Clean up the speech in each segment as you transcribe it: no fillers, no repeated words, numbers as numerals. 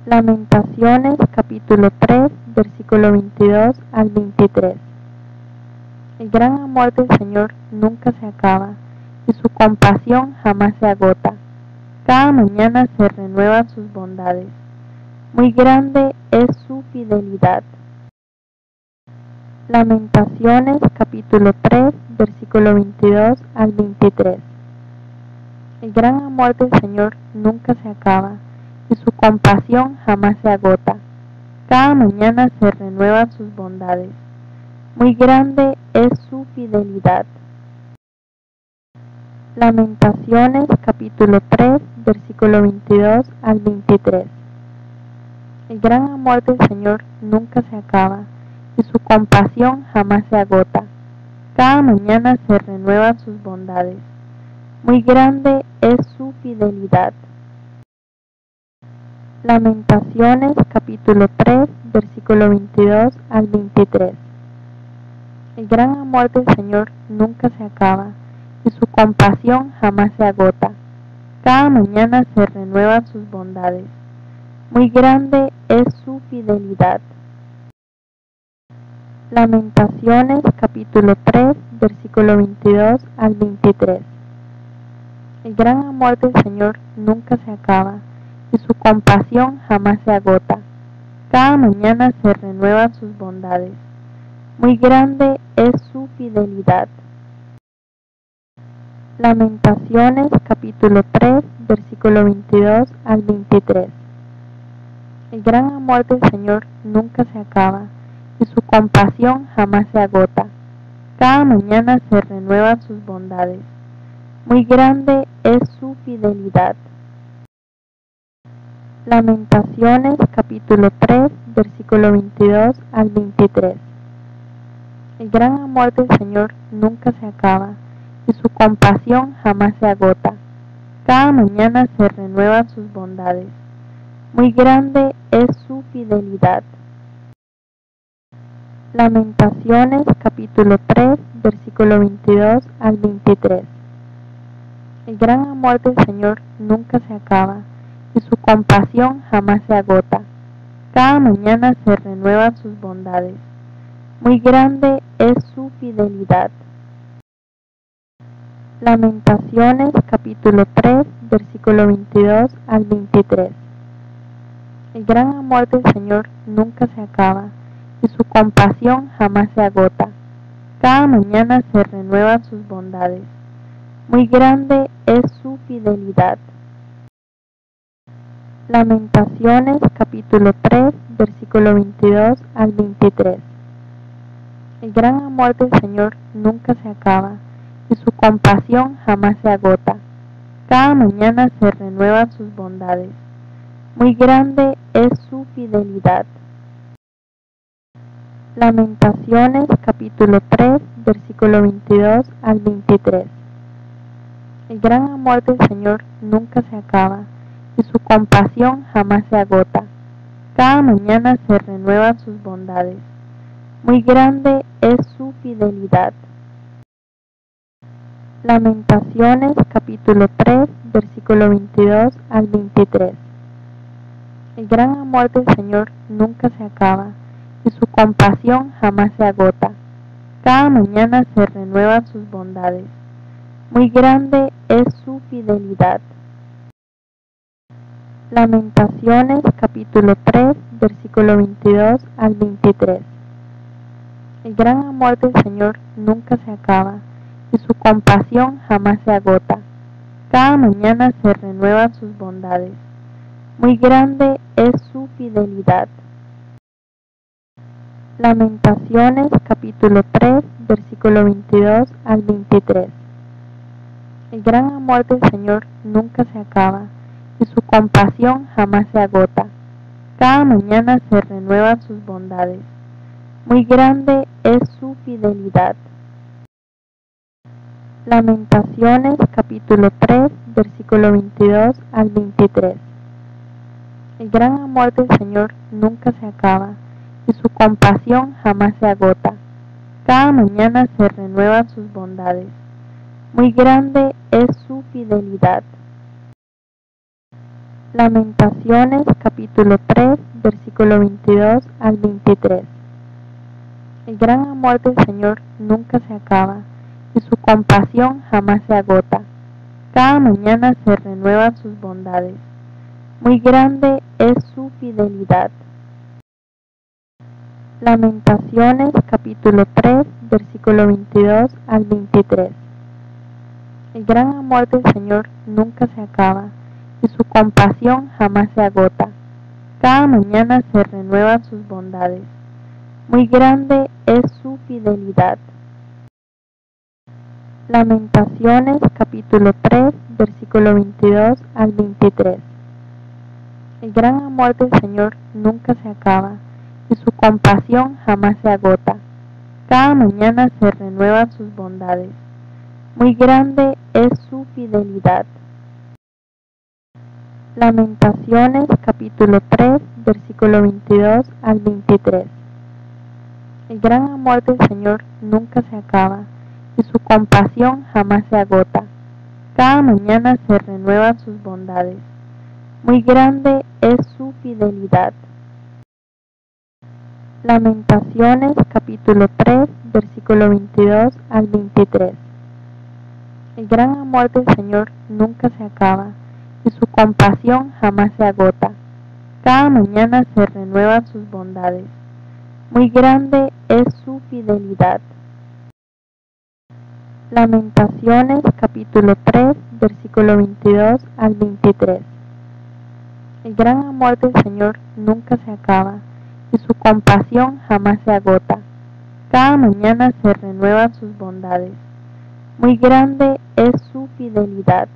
Lamentaciones capítulo 3, versículo 22 al 23. El gran amor del Señor nunca se acaba, y su compasión jamás se agota. Cada mañana se renuevan sus bondades. Muy grande es su fidelidad. Lamentaciones capítulo 3, versículo 22 al 23. El gran amor del Señor nunca se acaba, y su compasión jamás se agota. Cada mañana se renuevan sus bondades. Muy grande es su fidelidad. Lamentaciones capítulo 3, versículo 22 al 23. El gran amor del Señor nunca se acaba, y su compasión jamás se agota. Cada mañana se renuevan sus bondades. Muy grande es su fidelidad. Lamentaciones capítulo 3, versículo 22 al 23. El gran amor del Señor nunca se acaba, y su compasión jamás se agota. Cada mañana se renuevan sus bondades. Muy grande es su fidelidad. Lamentaciones capítulo 3, versículo 22 al 23. El gran amor del Señor nunca se acaba, y su compasión jamás se agota. Cada mañana se renuevan sus bondades. Muy grande es su fidelidad. Lamentaciones capítulo 3, versículo 22 al 23. El gran amor del Señor nunca se acaba, y su compasión jamás se agota. Cada mañana se renuevan sus bondades. Muy grande es su fidelidad. Lamentaciones capítulo 3, versículo 22 al 23. El gran amor del Señor nunca se acaba, y su compasión jamás se agota. Cada mañana se renuevan sus bondades. Muy grande es su fidelidad. Lamentaciones capítulo 3, versículo 22 al 23. El gran amor del Señor nunca se acaba, y su compasión jamás se agota. Cada mañana se renuevan sus bondades. Muy grande es su fidelidad. Lamentaciones capítulo 3, versículo 22 al 23. El gran amor del Señor nunca se acaba, y su compasión jamás se agota. Cada mañana se renuevan sus bondades. Muy grande es su fidelidad. Lamentaciones capítulo 3, versículo 22 al 23. El gran amor del Señor nunca se acaba, y su compasión jamás se agota. Cada mañana se renuevan sus bondades. Muy grande es su fidelidad. Lamentaciones capítulo 3, versículo 22 al 23. El gran amor del Señor nunca se acaba, y su compasión jamás se agota. Cada mañana se renuevan sus bondades. Muy grande es su fidelidad. Lamentaciones capítulo 3, versículo 22 al 23. El gran amor del Señor nunca se acaba, y su compasión jamás se agota. Cada mañana se renuevan sus bondades. Muy grande es su fidelidad. Lamentaciones capítulo 3, versículo 22 al 23. El gran amor del Señor nunca se acaba, y su compasión jamás se agota. Cada mañana se renuevan sus bondades. Muy grande es su fidelidad. Lamentaciones capítulo 3, versículo 22 al 23. El gran amor del Señor nunca se acaba, y su compasión jamás se agota. Cada mañana se renuevan sus bondades. Muy grande es su fidelidad. Lamentaciones capítulo 3, versículo 22 al 23. El gran amor del Señor nunca se acaba, y su compasión jamás se agota. Cada mañana se renuevan sus bondades. Muy grande es su fidelidad. Lamentaciones capítulo 3, versículo 22 al 23. El gran amor del Señor nunca se acaba, y su compasión jamás se agota. Cada mañana se renuevan sus bondades. Muy grande es su fidelidad. Lamentaciones capítulo 3, versículo 22 al 23. El gran amor del Señor nunca se acaba, y su compasión jamás se agota. Cada mañana se renuevan sus bondades. Muy grande es su fidelidad. Lamentaciones capítulo 3, versículo 22 al 23. El gran amor del Señor nunca se acaba, y su compasión jamás se agota. Cada mañana se renuevan sus bondades. Muy grande es su fidelidad. Lamentaciones capítulo 3, versículo 22 al 23. El gran amor del Señor nunca se acaba, y su compasión jamás se agota. Cada mañana se renuevan sus bondades. Muy grande es su fidelidad. Lamentaciones capítulo 3, versículo 22 al 23. El gran amor del Señor nunca se acaba, y su compasión jamás se agota. Cada mañana se renuevan sus bondades. Muy grande es su fidelidad. Lamentaciones capítulo 3, versículo 22 al 23. El gran amor del Señor nunca se acaba, y su compasión jamás se agota. Cada mañana se renuevan sus bondades. Muy grande es su fidelidad.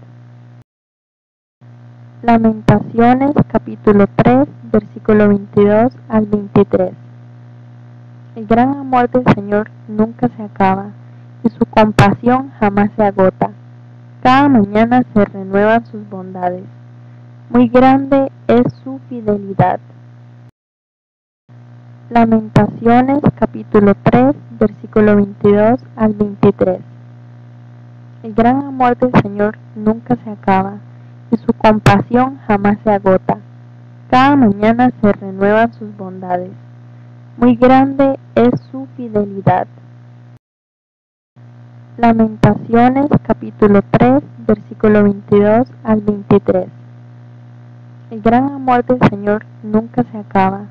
Lamentaciones capítulo 3, versículo 22 al 23. El gran amor del Señor nunca se acaba, y su compasión jamás se agota. Cada mañana se renuevan sus bondades. Muy grande es su fidelidad. Lamentaciones capítulo 3, versículo 22 al 23. El gran amor del Señor nunca se acaba, y su compasión jamás se agota. Cada mañana se renuevan sus bondades. Muy grande es su fidelidad. Lamentaciones capítulo 3, versículo 22 al 23. El gran amor del Señor nunca se acaba,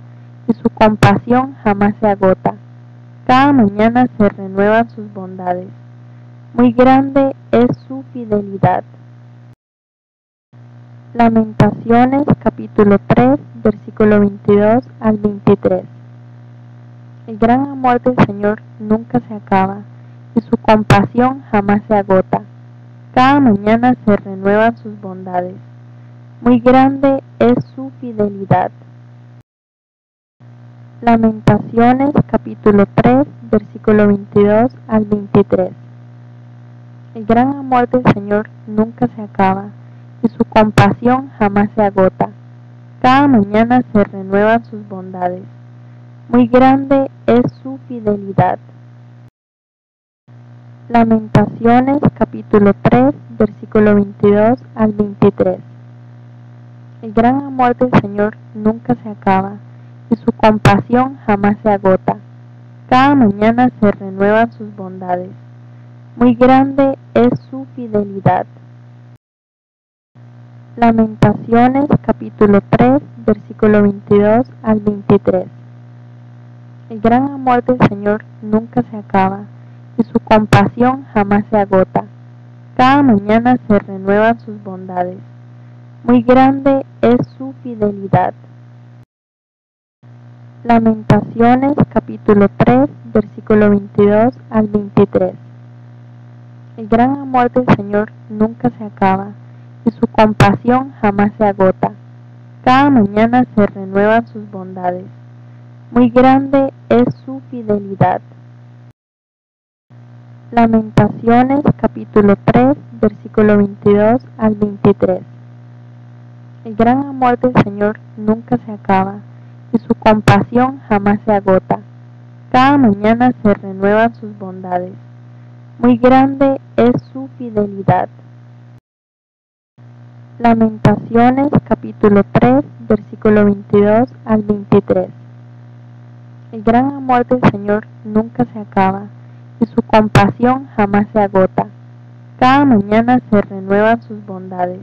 y su compasión jamás se agota. Cada mañana se renuevan sus bondades. Muy grande es su fidelidad. Lamentaciones capítulo 3, versículo 22 al 23. El gran amor del Señor nunca se acaba, y su compasión jamás se agota. Cada mañana se renuevan sus bondades. Muy grande es su fidelidad. Lamentaciones capítulo 3, versículo 22 al 23. El gran amor del Señor nunca se acaba, y su compasión jamás se agota. Cada mañana se renuevan sus bondades. Muy grande es su fidelidad. Lamentaciones capítulo 3, versículo 22 al 23. El gran amor del Señor nunca se acaba, y su compasión jamás se agota. Cada mañana se renuevan sus bondades. Muy grande es su fidelidad. Lamentaciones capítulo 3, versículo 22 al 23. El gran amor del Señor nunca se acaba, y su compasión jamás se agota. Cada mañana se renuevan sus bondades. Muy grande es su fidelidad. Lamentaciones capítulo 3, versículo 22 al 23. El gran amor del Señor nunca se acaba, y su compasión jamás se agota. Cada mañana se renuevan sus bondades. Muy grande es su fidelidad. Lamentaciones capítulo 3, versículo 22 al 23. El gran amor del Señor nunca se acaba, y su compasión jamás se agota. Cada mañana se renuevan sus bondades. Muy grande es su fidelidad. Lamentaciones capítulo 3, versículo 22 al 23. El gran amor del Señor nunca se acaba, y su compasión jamás se agota. Cada mañana se renuevan sus bondades.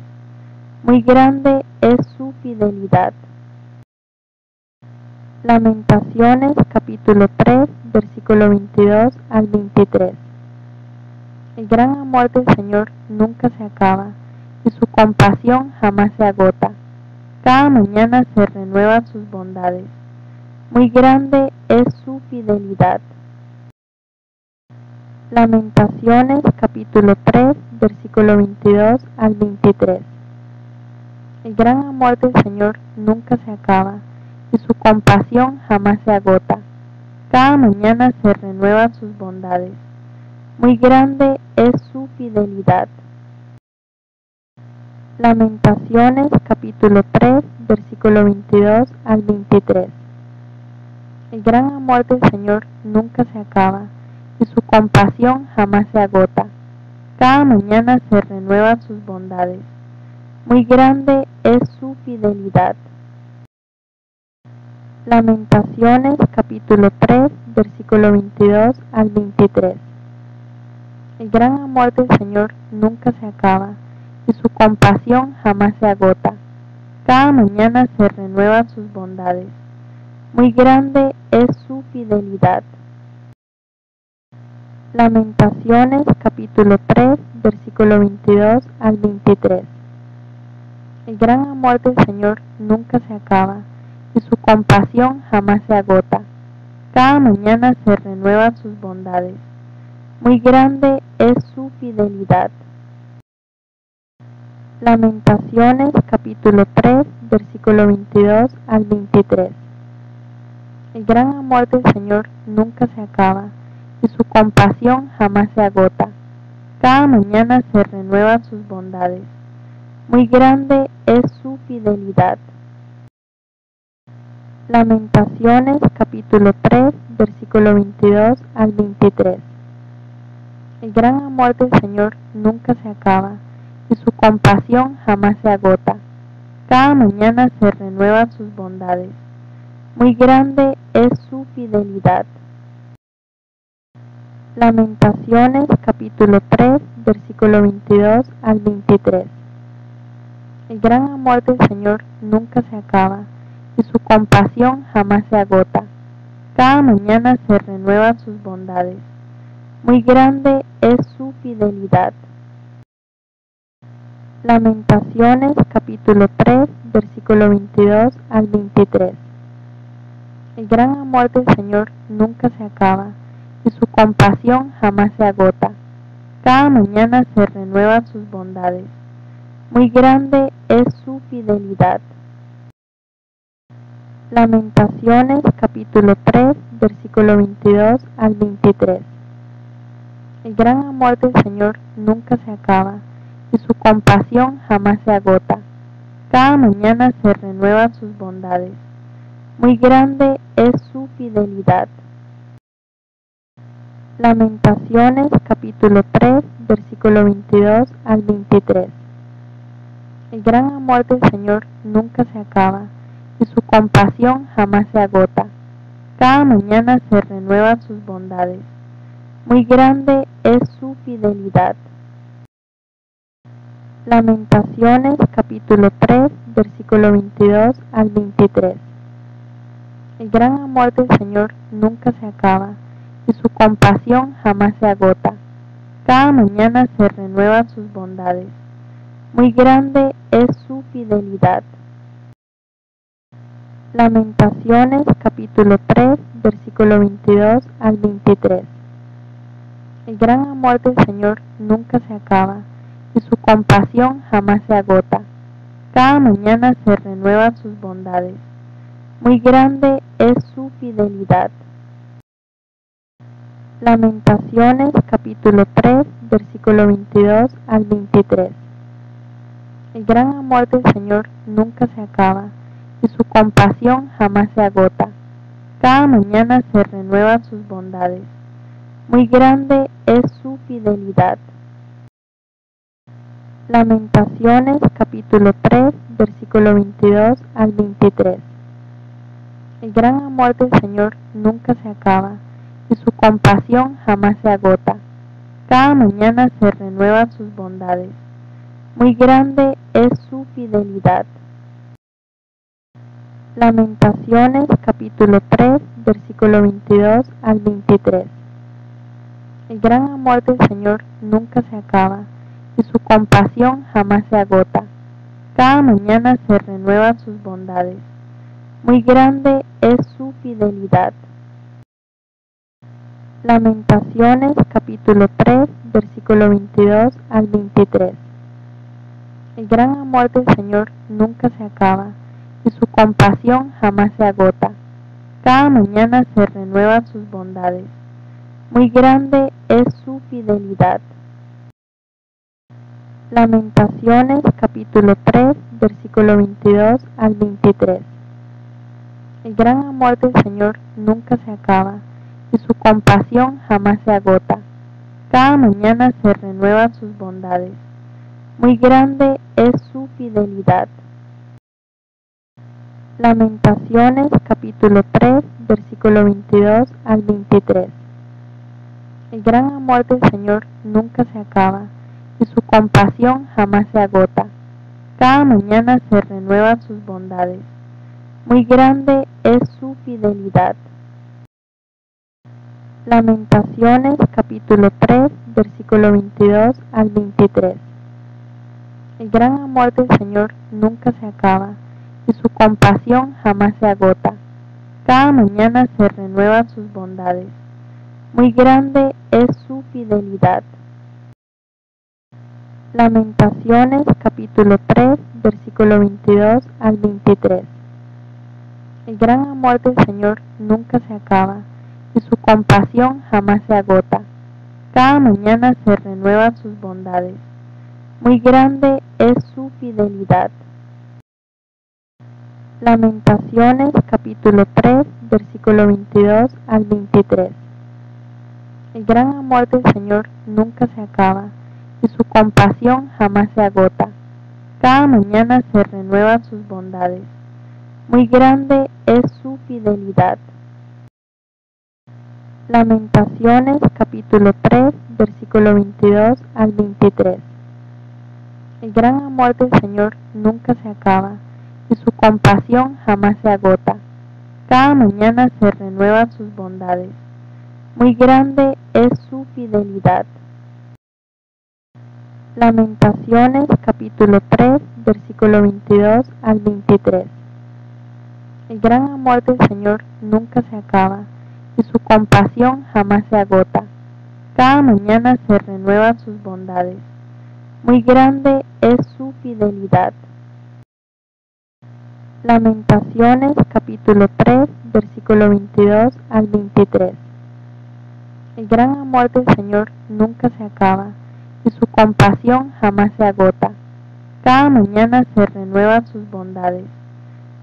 Muy grande es su fidelidad. Lamentaciones capítulo 3, versículo 22 al 23. El gran amor del Señor nunca se acaba, y su compasión jamás se agota. Cada mañana se renuevan sus bondades. Muy grande es su fidelidad. Lamentaciones capítulo 3, versículo 22 al 23. El gran amor del Señor nunca se acaba, y su compasión jamás se agota. Cada mañana se renuevan sus bondades. Muy grande es su fidelidad. Lamentaciones capítulo 3, versículo 22 al 23. El gran amor del Señor nunca se acaba, y su compasión jamás se agota. Cada mañana se renuevan sus bondades. Muy grande es su fidelidad. Lamentaciones capítulo 3, versículo 22 al 23. El gran amor del Señor nunca se acaba, y su compasión jamás se agota. Cada mañana se renuevan sus bondades. Muy grande es su fidelidad. Lamentaciones capítulo 3, versículo 22 al 23. El gran amor del Señor nunca se acaba, y su compasión jamás se agota. Cada mañana se renuevan sus bondades. Muy grande es su fidelidad. Lamentaciones capítulo 3, versículo 22 al 23. El gran amor del Señor nunca se acaba, y su compasión jamás se agota. Cada mañana se renuevan sus bondades. Muy grande es su fidelidad. Lamentaciones capítulo 3, versículo 22 al 23. El gran amor del Señor nunca se acaba, y su compasión jamás se agota. Cada mañana se renuevan sus bondades. Muy grande es su fidelidad. Lamentaciones capítulo 3, versículo 22 al 23. El gran amor del Señor nunca se acaba, y su compasión jamás se agota. Cada mañana se renuevan sus bondades. Muy grande es su fidelidad. Lamentaciones capítulo 3, versículo 22 al 23. El gran amor del Señor nunca se acaba, y su compasión jamás se agota. Cada mañana se renuevan sus bondades. Muy grande es su fidelidad. Lamentaciones capítulo 3, versículo 22 al 23. El gran amor del Señor nunca se acaba, y su compasión jamás se agota. Cada mañana se renuevan sus bondades. Muy grande es su fidelidad. Lamentaciones capítulo 3, versículo 22 al 23. El gran amor del Señor nunca se acaba, y su compasión jamás se agota. Cada mañana se renuevan sus bondades. Muy grande es su fidelidad. Lamentaciones capítulo 3, versículo 22 al 23. El gran amor del Señor nunca se acaba, y su compasión jamás se agota. Cada mañana se renuevan sus bondades. Muy grande es su fidelidad. Lamentaciones capítulo 3, versículo 22 al 23. El gran amor del Señor nunca se acaba, y su compasión jamás se agota. Cada mañana se renuevan sus bondades. Muy grande es su fidelidad. Lamentaciones capítulo 3, versículo 22 al 23. El gran amor del Señor nunca se acaba, y su compasión jamás se agota. Cada mañana se renuevan sus bondades. Muy grande es su fidelidad. Lamentaciones capítulo 3, versículo 22 al 23. El gran amor del Señor nunca se acaba, y su compasión jamás se agota. Cada mañana se renuevan sus bondades. Muy grande es su fidelidad. Lamentaciones capítulo 3, versículo 22 al 23. El gran amor del Señor nunca se acaba, y su compasión jamás se agota. Cada mañana se renuevan sus bondades. Muy grande es su fidelidad. Lamentaciones capítulo 3, versículo 22 al 23. El gran amor del Señor nunca se acaba, y su compasión jamás se agota. Cada mañana se renuevan sus bondades. Muy grande es su fidelidad. Lamentaciones capítulo 3, versículo 22 al 23. El gran amor del Señor nunca se acaba, y su compasión jamás se agota. Cada mañana se renuevan sus bondades. Muy grande es su fidelidad. Lamentaciones capítulo 3, versículo 22 al 23. El gran amor del Señor nunca se acaba, y su compasión jamás se agota. Cada mañana se renuevan sus bondades. Muy grande es su fidelidad. Lamentaciones capítulo 3, versículo 22 al 23. El gran amor del Señor nunca se acaba, y su compasión jamás se agota. Cada mañana se renuevan sus bondades. Muy grande es su fidelidad. Lamentaciones capítulo 3, versículo 22 al 23. El gran amor del Señor nunca se acaba, y su compasión jamás se agota. Cada mañana se renuevan sus bondades. Muy grande es su fidelidad. Lamentaciones capítulo 3, versículo 22 al 23. El gran amor del Señor nunca se acaba, y su compasión jamás se agota. Cada mañana se renuevan sus bondades. Muy grande es su fidelidad. Lamentaciones capítulo 3, versículo 22 al 23. El gran amor del Señor nunca se acaba, y su compasión jamás se agota. Cada mañana se renuevan sus bondades. Muy grande es su fidelidad. Lamentaciones capítulo 3, versículo 22 al 23. El gran amor del Señor nunca se acaba, y su compasión jamás se agota. Cada mañana se renuevan sus bondades. Muy grande es su fidelidad. Lamentaciones capítulo 3, versículo 22 al 23. El gran amor del Señor nunca se acaba, y su compasión jamás se agota. Cada mañana se renuevan sus bondades.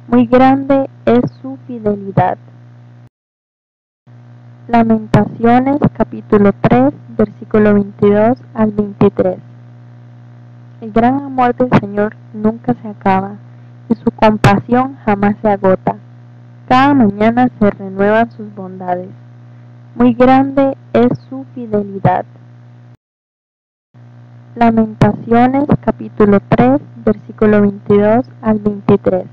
Muy grande es su fidelidad. Lamentaciones capítulo 3, versículo 22 al 23. El gran amor del Señor nunca se acaba, y su compasión jamás se agota. Cada mañana se renuevan sus bondades. Muy grande es su fidelidad. Lamentaciones capítulo 3, versículo 22 al 23.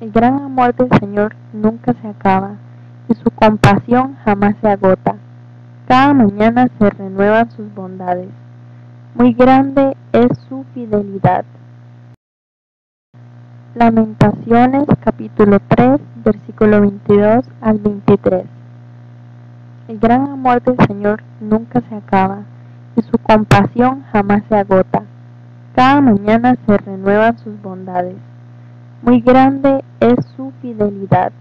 El gran amor del Señor nunca se acaba, y su compasión jamás se agota. Cada mañana se renuevan sus bondades. Muy grande es su fidelidad. Lamentaciones capítulo 3, versículo 22 al 23. El gran amor del Señor nunca se acaba, y su compasión jamás se agota. Cada mañana se renuevan sus bondades. Muy grande es su fidelidad.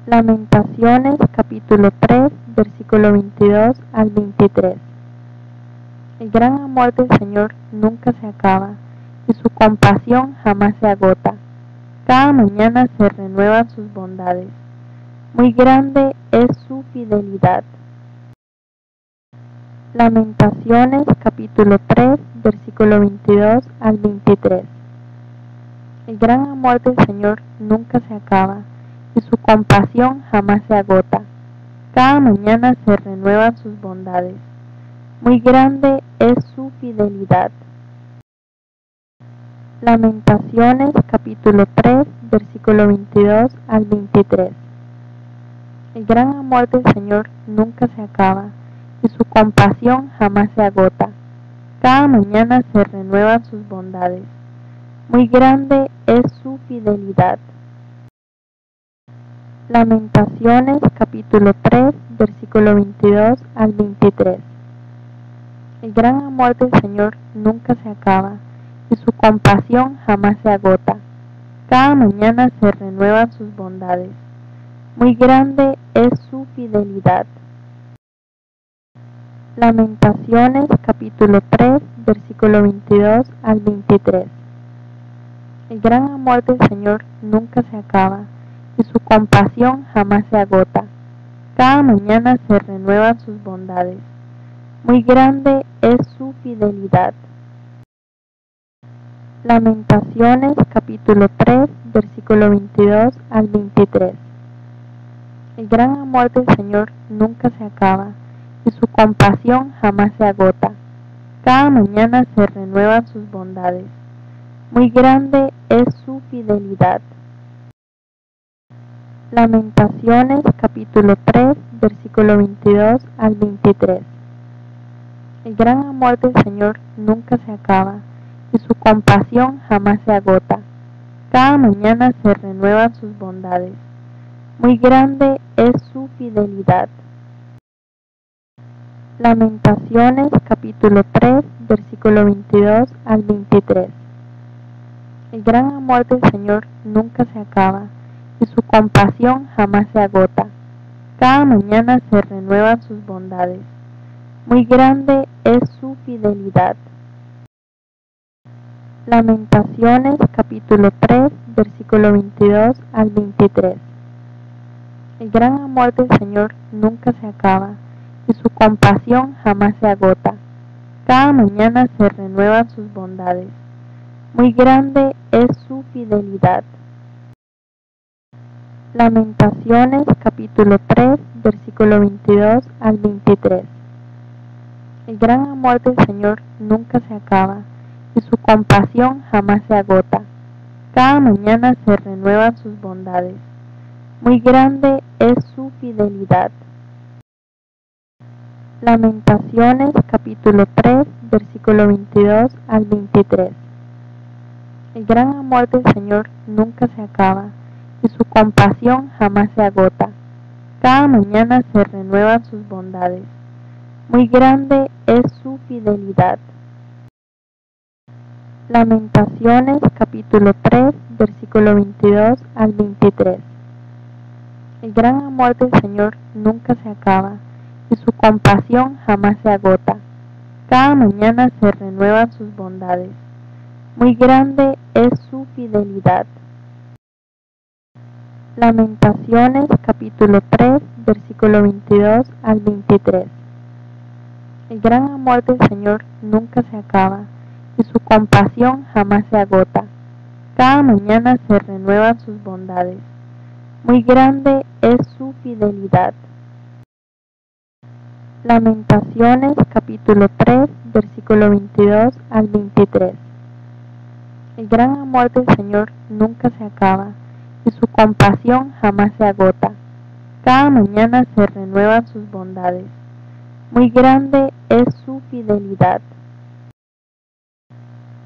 Lamentaciones capítulo 3, versículo 22 al 23. El gran amor del Señor nunca se acaba, y su compasión jamás se agota. Cada mañana se renuevan sus bondades. Muy grande es su fidelidad. Lamentaciones capítulo 3, versículo 22 al 23. El gran amor del Señor nunca se acaba y su compasión jamás se agota. Cada mañana se renuevan sus bondades. Muy grande es su fidelidad. Lamentaciones capítulo 3, versículo 22 al 23. El gran amor del Señor nunca se acaba y su compasión jamás se agota. Cada mañana se renuevan sus bondades. Muy grande es su fidelidad. Lamentaciones capítulo 3, versículo 22 al 23. El gran amor del Señor nunca se acaba y su compasión jamás se agota. Cada mañana se renuevan sus bondades. Muy grande es su fidelidad. Lamentaciones capítulo 3, versículo 22 al 23. El gran amor del Señor nunca se acaba y su compasión jamás se agota. Cada mañana se renuevan sus bondades. Muy grande es su fidelidad. Lamentaciones capítulo 3, versículo 22 al 23. El gran amor del Señor nunca se acaba y su compasión jamás se agota. Cada mañana se renuevan sus bondades. Muy grande es su fidelidad. Lamentaciones capítulo 3, versículo 22 al 23. El gran amor del Señor nunca se acaba y su compasión jamás se agota. Cada mañana se renuevan sus bondades. Muy grande es su fidelidad. Lamentaciones capítulo 3, versículo 22 al 23. El gran amor del Señor nunca se acaba y su compasión jamás se agota. Cada mañana se renuevan sus bondades. Muy grande es su fidelidad. Lamentaciones capítulo 3, versículo 22 al 23. El gran amor del Señor nunca se acaba y su compasión jamás se agota. Cada mañana se renuevan sus bondades. Muy grande es su fidelidad. Lamentaciones capítulo 3, versículo 22 al 23. El gran amor del Señor nunca se acaba y su compasión jamás se agota. Cada mañana se renuevan sus bondades. Muy grande es su fidelidad. Lamentaciones capítulo 3, versículo 22 al 23. El gran amor del Señor nunca se acaba y su compasión jamás se agota. Cada mañana se renuevan sus bondades. Muy grande es su fidelidad. Lamentaciones capítulo 3, versículo 22 al 23. El gran amor del Señor nunca se acaba y su compasión jamás se agota. Cada mañana se renuevan sus bondades. Muy grande es su fidelidad. Lamentaciones capítulo 3, versículo 22 al 23. El gran amor del Señor nunca se acaba y su compasión jamás se agota. Cada mañana se renuevan sus bondades. Muy grande es su fidelidad. Lamentaciones capítulo 3, versículo 22 al 23. El gran amor del Señor nunca se acaba y su compasión jamás se agota. Cada mañana se renuevan sus bondades. Muy grande es su fidelidad.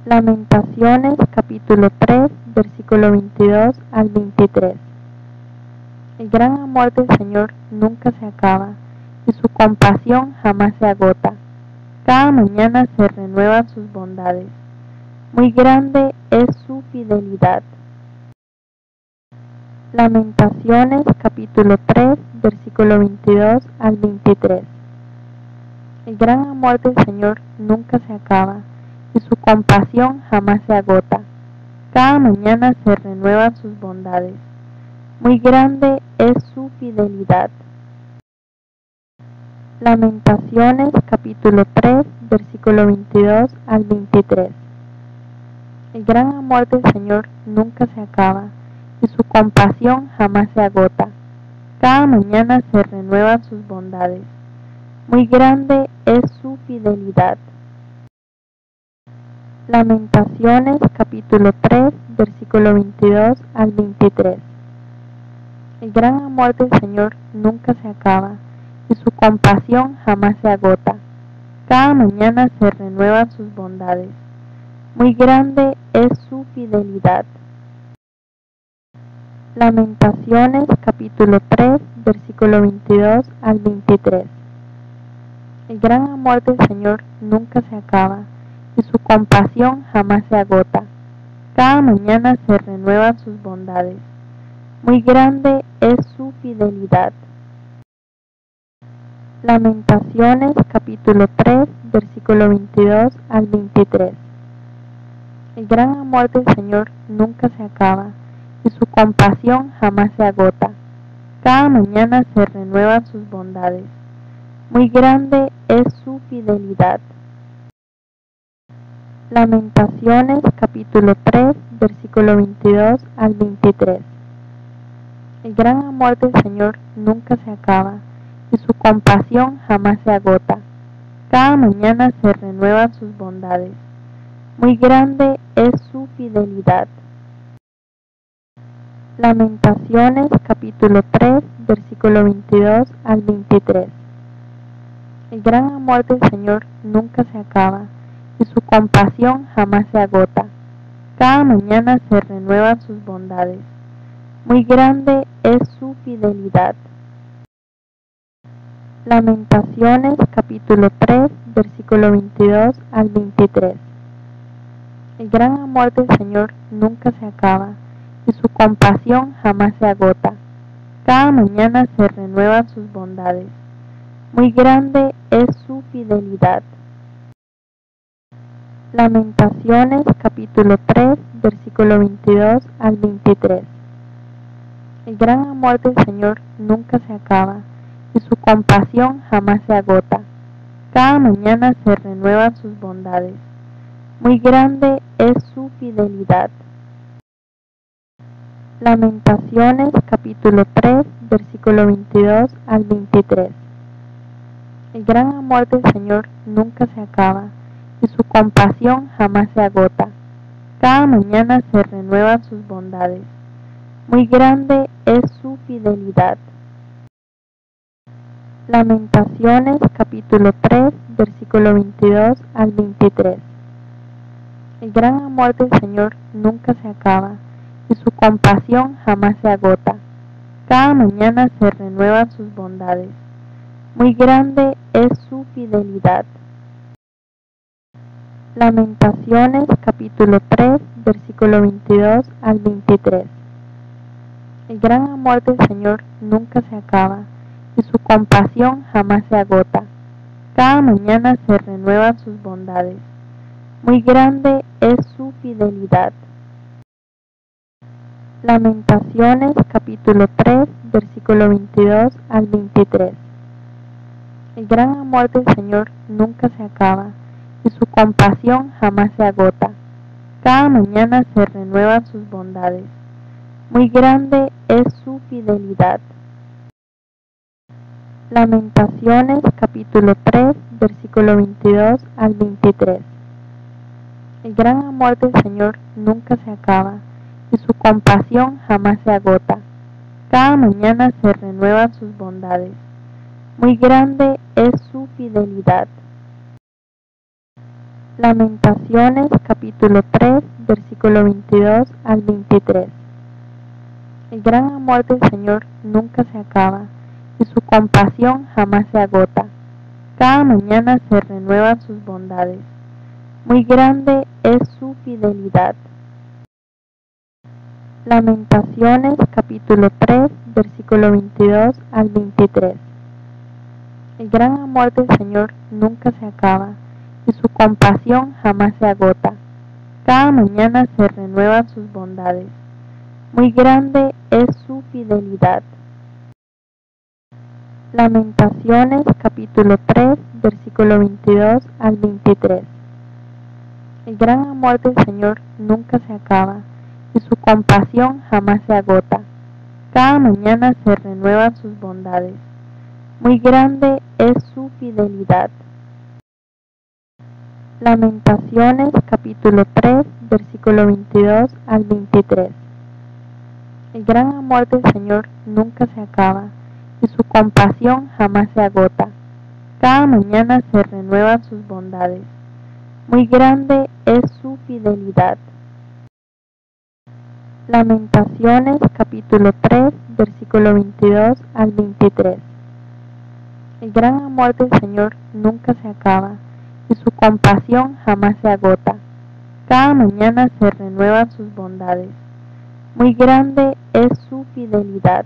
Lamentaciones capítulo 3, versículo 22 al 23. El gran amor del Señor nunca se acaba y su compasión jamás se agota. Cada mañana se renuevan sus bondades. Muy grande es su fidelidad. Lamentaciones capítulo 3, versículo 22 al 23. El gran amor del Señor nunca se acaba y su compasión jamás se agota. Cada mañana se renuevan sus bondades. Muy grande es su fidelidad. Lamentaciones capítulo 3, versículo 22 al 23. El gran amor del Señor nunca se acaba, y su compasión jamás se agota. Cada mañana se renuevan sus bondades. Muy grande es su fidelidad. Lamentaciones capítulo 3, versículo 22 al 23. El gran amor del Señor nunca se acaba, y su compasión jamás se agota. Cada mañana se renuevan sus bondades. Muy grande es su fidelidad. Lamentaciones capítulo 3, versículo 22 al 23. El gran amor del Señor nunca se acaba, y su compasión jamás se agota. Cada mañana se renuevan sus bondades. Muy grande es su fidelidad. Lamentaciones capítulo 3, versículo 22 al 23. El gran amor del Señor nunca se acaba, y su compasión jamás se agota. Cada mañana se renuevan sus bondades. Muy grande es su fidelidad. Lamentaciones capítulo 3, versículo 22 al 23. El gran amor del Señor nunca se acaba, y su compasión jamás se agota. Cada mañana se renuevan sus bondades. Muy grande es su fidelidad. Lamentaciones capítulo 3, versículo 22 al 23. El gran amor del Señor nunca se acaba, y su compasión jamás se agota. Cada mañana se renuevan sus bondades. Muy grande es su fidelidad. Lamentaciones capítulo 3, versículo 22 al 23. El gran amor del Señor nunca se acaba, y su compasión jamás se agota. Cada mañana se renuevan sus bondades. Muy grande es su fidelidad. Lamentaciones capítulo 3, versículo 22 al 23. El gran amor del Señor nunca se acaba, y su compasión jamás se agota. Cada mañana se renuevan sus bondades. Muy grande es su fidelidad. Lamentaciones capítulo 3, versículo 22 al 23. El gran amor del Señor nunca se acaba, y su compasión jamás se agota. Cada mañana se renuevan sus bondades. Muy grande es su fidelidad. Lamentaciones capítulo 3, versículo 22 al 23. El gran amor del Señor nunca se acaba, y su compasión jamás se agota. Cada mañana se renuevan sus bondades. Muy grande es su fidelidad. Lamentaciones capítulo 3, versículo 22 al 23. El gran amor del Señor nunca se acaba, y su compasión jamás se agota. Cada mañana se renuevan sus bondades. Muy grande es su fidelidad. Lamentaciones capítulo 3, versículo 22 al 23. El gran amor del Señor nunca se acaba, y su compasión jamás se agota. Cada mañana se renuevan sus bondades. Muy grande es su fidelidad. Lamentaciones capítulo 3, versículo 22 al 23. El gran amor del Señor nunca se acaba, y su compasión jamás se agota. Cada mañana se renuevan sus bondades. Muy grande es su fidelidad. Lamentaciones capítulo 3, versículo 22 al 23. El gran amor del Señor nunca se acaba, y su compasión jamás se agota. Cada mañana se renuevan sus bondades. Muy grande es su fidelidad. Lamentaciones capítulo 3, versículo 22 al 23. El gran amor del Señor nunca se acaba, y su compasión jamás se agota. Cada mañana se renuevan sus bondades. Muy grande es su fidelidad. Lamentaciones capítulo 3, versículo 22 al 23. El gran amor del Señor nunca se acaba y su compasión jamás se agota. Cada mañana se renuevan sus bondades. Muy grande es su fidelidad. Lamentaciones capítulo 3, versículo 22 al 23. El gran amor del Señor nunca se acaba y su compasión jamás se agota. Cada mañana se renuevan sus bondades. Muy grande es su fidelidad. Lamentaciones capítulo 3, versículo 22 al 23. El gran amor del Señor nunca se acaba y su compasión jamás se agota. Cada mañana se renuevan sus bondades. Muy grande es su fidelidad.